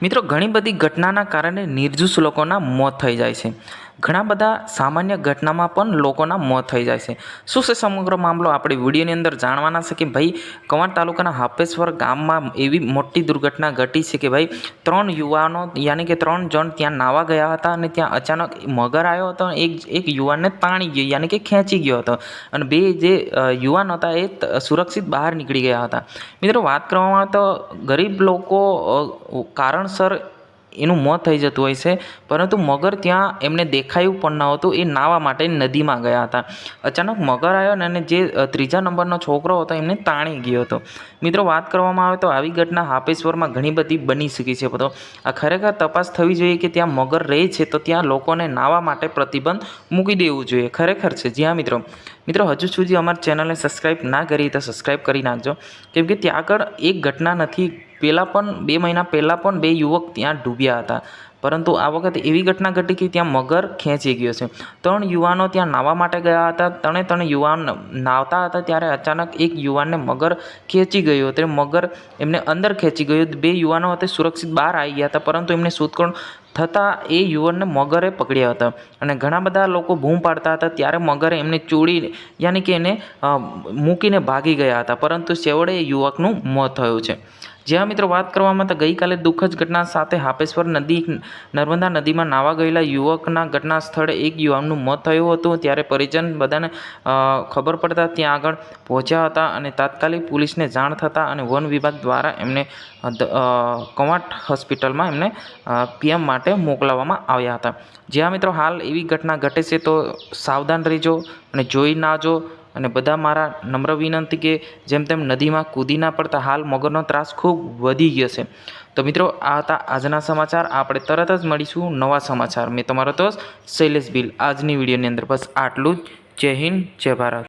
મિત્રો ઘણી બધી ઘટનાના કારણે નિર્દોષ લોકોના મોત થઈ જાય છે. ઘણા બધા સામાન્ય ઘટનામાં પણ લોકોના મોત થઈ જાય છે. શું છે સમગ્ર મામલો આપણે વિડીયોની અંદર જાણવાના છે કે ભાઈ કવાંટ તાલુકાના હાપેશ્વર ગામમાં એવી મોટી દુર્ઘટના ઘટી છે કે ભાઈ 3 યુવાનો યાની કે 3 જણ ત્યાં નાવા ગયા હતા અને ત્યાં અચાનક મગર આવ્યો હતો. એક યુવાનને તાણી ગયો યાની કે ખેંચી ગયો હતો અને બે જે યુવાન હતા એ સુરક્ષિત બહાર નીકળી ગયા હતા. મિત્રો વાત કરવામાં આવે તો ગરીબ લોકો કારણસર એનું મોત થઈ જતું હોય છે, પરંતુ મગર ત્યાં એમને દેખાયું પણ ન હતું. એ નાહવા માટે નદીમાં ગયા હતા. અચાનક મગર આવ્યો ને અને જે 3જા નંબરનો છોકરો હતો એમને તાણી ગયો હતો. મિત્રો વાત કરવામાં આવે તો આવી ઘટના હાપેશ્વરમાં ઘણી બધી બની શકી છે. તો આ ખરેખર તપાસ થવી જોઈએ કે ત્યાં મગર રહે છે તો ત્યાં લોકોને નાહવા માટે પ્રતિબંધ મૂકી દેવું જોઈએ. ખરેખર છે. જી હા મિત્રો હજુ સુધી અમારી ચેનલને સબસ્ક્રાઈબ ના કરી તો સબસ્ક્રાઈબ કરી નાખજો, કેમ કે ત્યાં આગળ એક ઘટના નથી, પહેલાં પણ 2 મહિના પહેલાં પણ 2 યુવક ત્યાં ડૂબ્યા હતા, પરંતુ આ વખતે એવી ઘટના ઘટી કે ત્યાં મગર ખેંચી ગયો છે. 3 યુવાનો ત્યાં નાહવા માટે ગયા હતા. 3 યુવાન નાહતા હતા ત્યારે અચાનક એક યુવાનને મગર ખેંચી ગયો હતો. મગર એમને અંદર ખેંચી ગયો. 2 યુવાનો હતા સુરક્ષિત બહાર આવી ગયા હતા, પરંતુ એમને શોધખોળ થતાં એ યુવાનને મગરે પકડ્યા હતા અને ઘણા બધા લોકો બૂમ પાડતા હતા. ત્યારે મગરે એમને ચોરી યાની કે એને મૂકીને ભાગી ગયા હતા, પરંતુ છેવટે એ યુવકનું મોત થયું છે. જ્યાં મિત્રો વાત કરવામાં તો ગઈકાલે દુઃખદ ઘટના સાથે હાપેશ્વર નર્મદા નદીમાં નાવા ગયેલા યુવકના ઘટના સ્થળે એક યુવાનનું મોત થયું હતું. ત્યારે પરિજન બધાને ખબર પડતા ત્યાં આગળ પહોંચ્યા હતા અને તાત્કાલિક પોલીસને જાણ થતાં અને વન વિભાગ દ્વારા એમને કવાંટ હોસ્પિટલમાં એમને પીએમ માટે મોકલવામાં આવ્યા હતા. જ્યાં મિત્રો હાલ એવી ઘટના ઘટે છે તો સાવધાન રહેજો અને જોઈ નાજો. અને બધા મારા નમ્ર વિનંતી કે જેમ તેમ નદીમાં કૂદી ના પડતા. હાલ મગરનો ત્રાસ ખૂબ વધી ગયો છે. તો મિત્રો આ હતા આજના સમાચાર. આપણે તરત જ મળીશું નવા સમાચાર. મેં તમારો દોસ્ત શૈલેષ ભીલ આજની વિડીયોની અંદર. બસ આટલું જ. જય હિન્દ, જય ભારત.